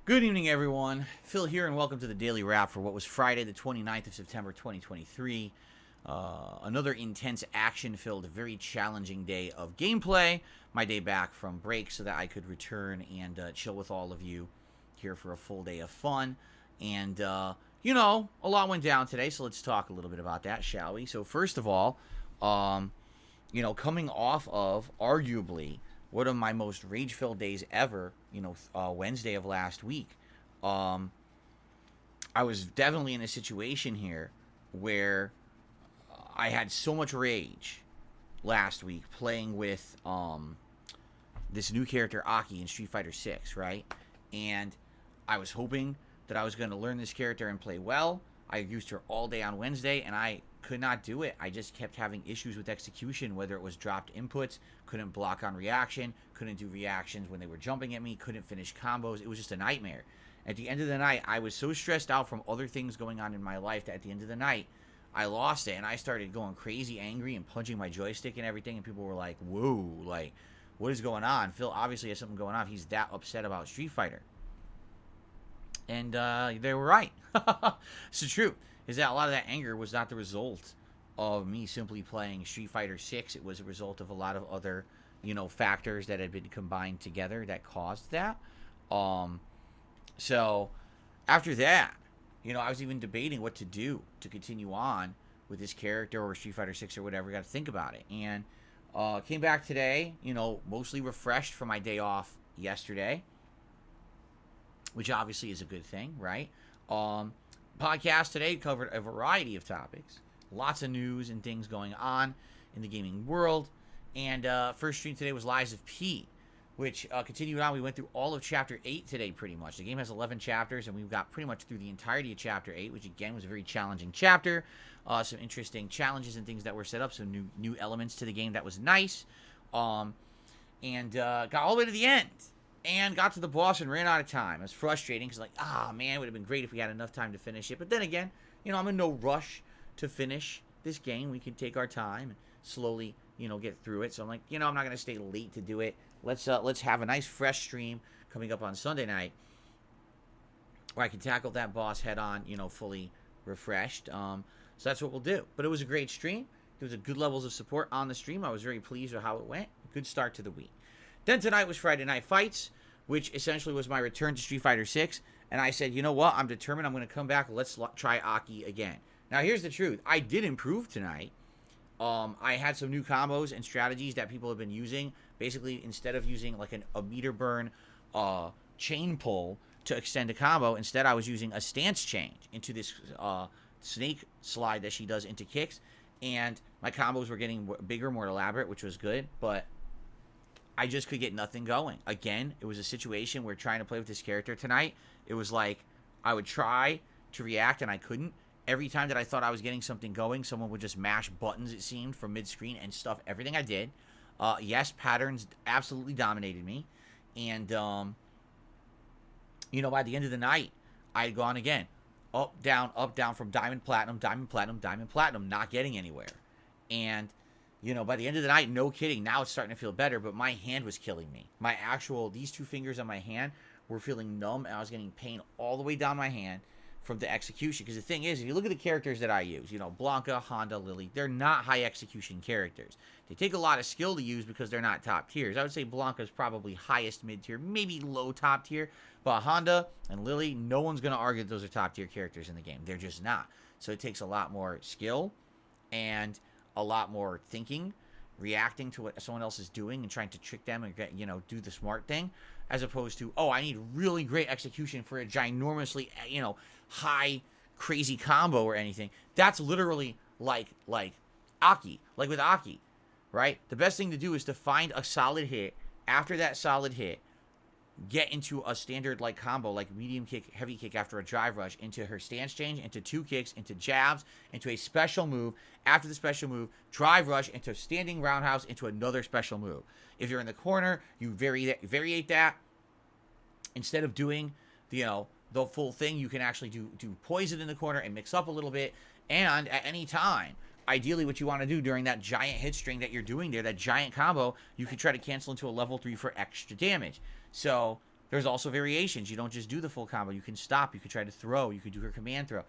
Good evening, everyone. Phil here, and welcome to the Daily Wrap for what was Friday, the 29th of September, 2023. Another intense, action-filled, very challenging day of gameplay. My day back from break so that I could return and chill with all of you here for a full day of fun. And, a lot went down today, so let's talk a little bit about that, shall we? So, first of all, coming off of, arguably, one of my most rage-filled days ever, Wednesday of last week. I was definitely in a situation here where I had so much rage last week playing with this new character A.K.I in Street Fighter 6, right? And I was hoping that I was going to learn this character and play well. I used her all day on Wednesday, and I could not do it. I just kept having issues with execution, whether it was dropped inputs, couldn't block on reaction, couldn't do reactions when they were jumping at me, couldn't finish combos. It was just a nightmare. At the end of the night, I was so stressed out from other things going on in my life that at the end of the night, I lost it, and I started going crazy angry and punching my joystick and everything, and people were like, whoa, like, what is going on? Phil obviously has something going on. He's that upset about Street Fighter. And they were right. It's the truth, is that a lot of that anger was not the result of me simply playing Street Fighter 6. It was a result of a lot of other, factors that had been combined together that caused that. So after that, I was even debating what to do to continue on with this character or Street Fighter 6 or whatever. Got to think about it. And came back today, mostly refreshed from my day off yesterday, which obviously is a good thing, right? Podcast today covered a variety of topics. Lots of news and things going on in the gaming world. And first stream today was Lies of P, which continued on. We went through all of Chapter 8 today pretty much. The game has 11 chapters, and we've got pretty much through the entirety of Chapter 8, which again was a very challenging chapter. Some interesting challenges and things that were set up, some new elements to the game that was nice. And got all the way to the end. And got to the boss and ran out of time. It was frustrating because, man, it would have been great if we had enough time to finish it. But then again, I'm in no rush to finish this game. We can take our time and slowly, get through it. So I'm like, I'm not going to stay late to do it. Let's have a nice fresh stream coming up on Sunday night where I can tackle that boss head on, fully refreshed. So that's what we'll do. But it was a great stream. There was a good levels of support on the stream. I was very pleased with how it went. Good start to the week. Then tonight was Friday Night Fights, which essentially was my return to Street Fighter 6. And I said, you know what? I'm determined. I'm going to come back. Let's try A.K.I again. Now, here's the truth. I did improve tonight. I had some new combos and strategies that people have been using. Basically, instead of using like a meter burn chain pull to extend a combo, instead I was using a stance change into this snake slide that she does into kicks. And my combos were getting bigger, more elaborate, which was good. But I just could get nothing going. Again, it was a situation where trying to play with this character tonight, it was like I would try to react and I couldn't. Every time that I thought I was getting something going, someone would just mash buttons, it seemed, from mid-screen and stuff everything I did. Yes, patterns absolutely dominated me. And, by the end of the night, I had gone again. Up, down, from diamond, platinum, not getting anywhere. And by the end of the night, no kidding, now it's starting to feel better, but my hand was killing me. These two fingers on my hand were feeling numb, and I was getting pain all the way down my hand from the execution. Because the thing is, if you look at the characters that I use, Blanca, Honda, Lily, they're not high execution characters. They take a lot of skill to use because they're not top tiers. I would say Blanca's probably highest mid tier, maybe low top tier, but Honda and Lily, no one's going to argue that those are top tier characters in the game. They're just not. So it takes a lot more skill and a lot more thinking, reacting to what someone else is doing and trying to trick them and do the smart thing, as opposed to, I need really great execution for a ginormously high crazy combo or anything. That's literally like A.K.I. Like with A.K.I, right? The best thing to do is to find a solid hit. After that solid hit, get into a standard combo, like medium kick, heavy kick after a drive rush, into her stance change, into two kicks, into jabs, into a special move. After the special move, drive rush, into standing roundhouse, into another special move. If you're in the corner, you variate that. Instead of doing the full thing, you can actually do poison in the corner and mix up a little bit. And at any time, ideally what you want to do during that giant hit string that you're doing there, that giant combo, you can try to cancel into a level 3 for extra damage. So There's also variations. You don't just do the full combo. You can stop. You can try to throw. You can do her command throw.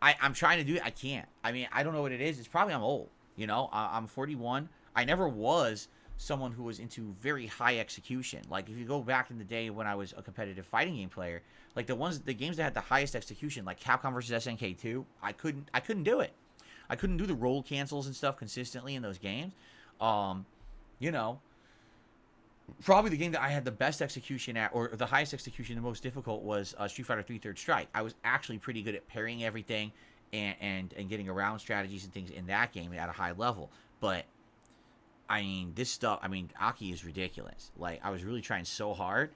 I'm trying to do it. I can't. I mean, I don't know what it is. It's probably I'm old. You know, I'm 41. I never was someone who was into very high execution. Like, if you go back in the day when I was a competitive fighting game player, like the games that had the highest execution, like Capcom versus SNK 2, I couldn't do it. I couldn't do the roll cancels and stuff consistently in those games. You know, probably the game that I had the best execution at, or the highest execution, the most difficult, was Street Fighter 3 Third Strike. I was actually pretty good at parrying everything and getting around strategies and things in that game at a high level. But I mean, this stuff, I mean, A.K.I is ridiculous. Like, I was really trying so hard,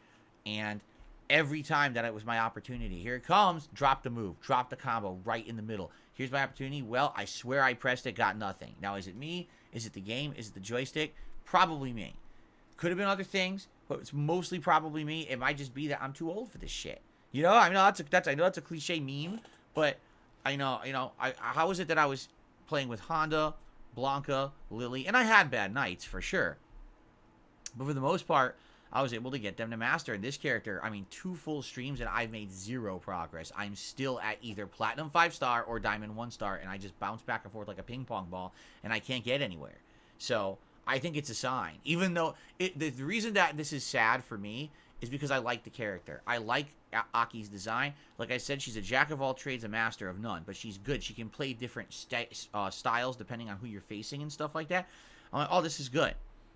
and every time that it was my opportunity, here it comes, drop the move, drop the combo right in the middle. Here's my opportunity. Well, I swear I pressed it, got nothing. Now, is it me? Is it the game? Is it the joystick? Probably me. Could have been other things, but it's mostly probably me. It might just be that I'm too old for this shit. You know, I know that's a cliche meme, but I know, how is it that I was playing with Honda, Blanca, Lily, and I had bad nights for sure, but for the most part, I was able to get them to master. And this character, I mean, 2 full streams and I've made 0 progress. I'm still at either Platinum 5-star or Diamond 1-star, and I just bounce back and forth like a ping pong ball, and I can't get anywhere. So I think it's a sign. Even though the reason that this is sad for me is because I like the character. I like A.K.I's design. Like I said, she's a jack of all trades, a master of none. But she's good. She can play different styles depending on who you're facing and stuff like that. I'm like, oh, this is good.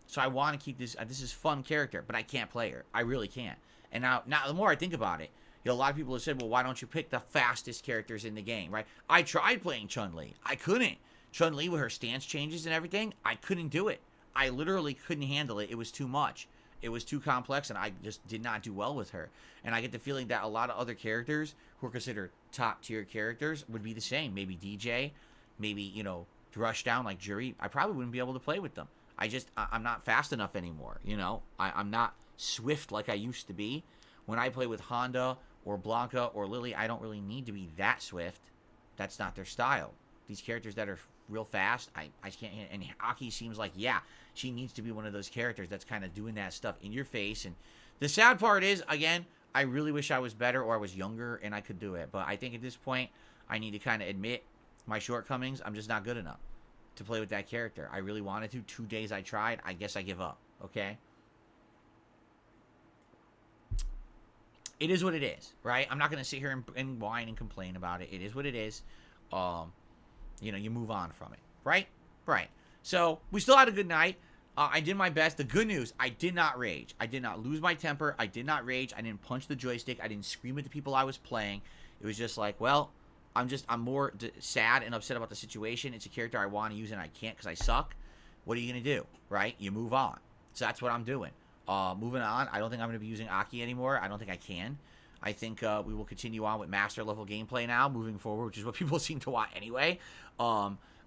So I want to keep this. This is fun character, but I can't play her. I really can't. And now the more I think about it, a lot of people have said, well, why don't you pick the fastest characters in the game, right? I tried playing Chun-Li. I couldn't. Chun-Li with her stance changes and everything, I couldn't do it. I literally couldn't handle it. It was too much. It was too complex, and I just did not do well with her. And I get the feeling that a lot of other characters who are considered top-tier characters would be the same. Maybe DJ, maybe, Rush Down like Jury. I probably wouldn't be able to play with them. I'm not fast enough anymore, I'm not swift like I used to be. When I play with Honda or Blanca or Lily, I don't really need to be that swift. That's not their style. These characters that are real fast, I can't. And A.K.I seems like, yeah, she needs to be one of those characters that's kind of doing that stuff in your face. And the sad part is, again, I really wish I was better or I was younger and I could do it. But I think at this point, I need to kind of admit my shortcomings. I'm just not good enough to play with that character. I really wanted to. 2 days I tried. I guess I give up. Okay? It is what it is, right? I'm not going to sit here and whine and complain about it. It is what it is. You move on from it, right? Right. So, we still had a good night. I did my best. The good news, I did not rage. I did not lose my temper. I did not rage. I didn't punch the joystick. I didn't scream at the people I was playing. It was just like, well, I'm more sad and upset about the situation. It's a character I want to use and I can't because I suck. What are you going to do, right? You move on. So that's what I'm doing. Moving on, I don't think I'm going to be using A.K.I anymore. I don't think I can. I think we will continue on with master level gameplay now, moving forward, which is what people seem to want anyway.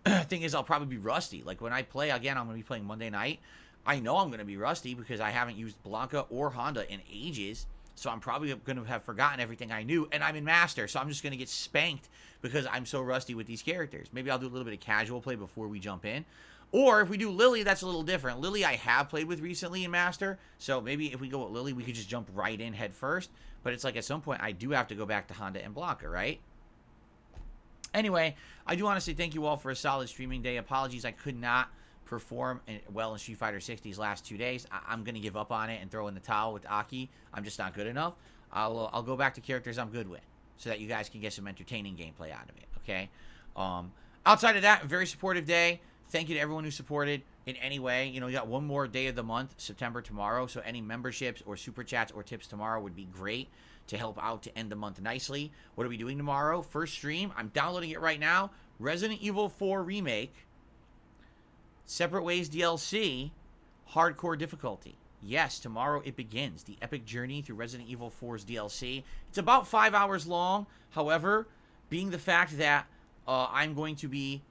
Thing is, I'll probably be rusty. Like, when I play, again, I'm going to be playing Monday night. I know I'm going to be rusty because I haven't used Blanca or Honda in ages. So I'm probably going to have forgotten everything I knew. And I'm in Master, so I'm just going to get spanked because I'm so rusty with these characters. Maybe I'll do a little bit of casual play before we jump in. Or if we do Lily, that's a little different. Lily I have played with recently in Master. So maybe if we go with Lily, we could just jump right in head first. But it's like at some point, I do have to go back to Honda and Blanca, right? Anyway, I do want to say thank you all for a solid streaming day. Apologies, I could not perform well in Street Fighter 6 these last 2 days. I'm going to give up on it and throw in the towel with A.K.I. I'm just not good enough. I'll go back to characters I'm good with so that you guys can get some entertaining gameplay out of it, okay? Outside of that, a very supportive day. Thank you to everyone who supported in any way. You got one more day of the month, September, tomorrow. So any memberships or super chats or tips tomorrow would be great to help out to end the month nicely. What are we doing tomorrow? First stream. I'm downloading it right now. Resident Evil 4 Remake. Separate Ways DLC. Hardcore difficulty. Yes, tomorrow it begins. The epic journey through Resident Evil 4's DLC. It's about 5 hours long. However, being the fact that I'm going to be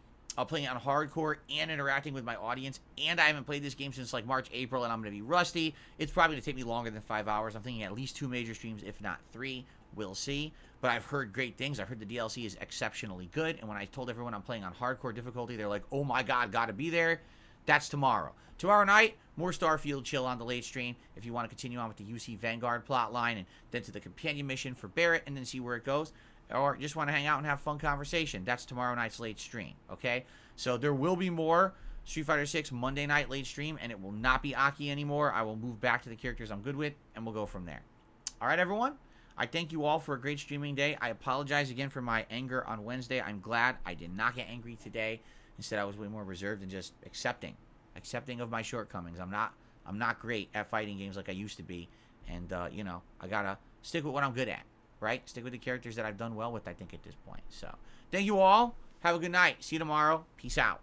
playing on hardcore and interacting with my audience, and I haven't played this game since like March, April, and I'm going to be rusty, it's probably going to take me longer than 5 hours. I'm thinking at least 2 major streams, if not 3. We'll see. But I've heard great things. I've heard the DLC is exceptionally good, and when I told everyone I'm playing on hardcore difficulty, they're like, oh my god, gotta be there. That's tomorrow. Tomorrow night, more Starfield chill on the late stream. If you want to continue on with the UC Vanguard plotline and then to the companion mission for Barrett and then see where it goes, or just want to hang out and have fun conversation, that's tomorrow night's late stream, okay? So there will be more Street Fighter 6 Monday night late stream, and it will not be A.K.I anymore. I will move back to the characters I'm good with, and we'll go from there. All right, everyone? I thank you all for a great streaming day. I apologize again for my anger on Wednesday. I'm glad I did not get angry today. Instead, I was way more reserved and just accepting of my shortcomings. I'm not great at fighting games like I used to be, and you know, I gotta stick with what I'm good at, right? Stick with the characters that I've done well with, I think, at this point. So, thank you all. Have a good night. See you tomorrow. Peace out.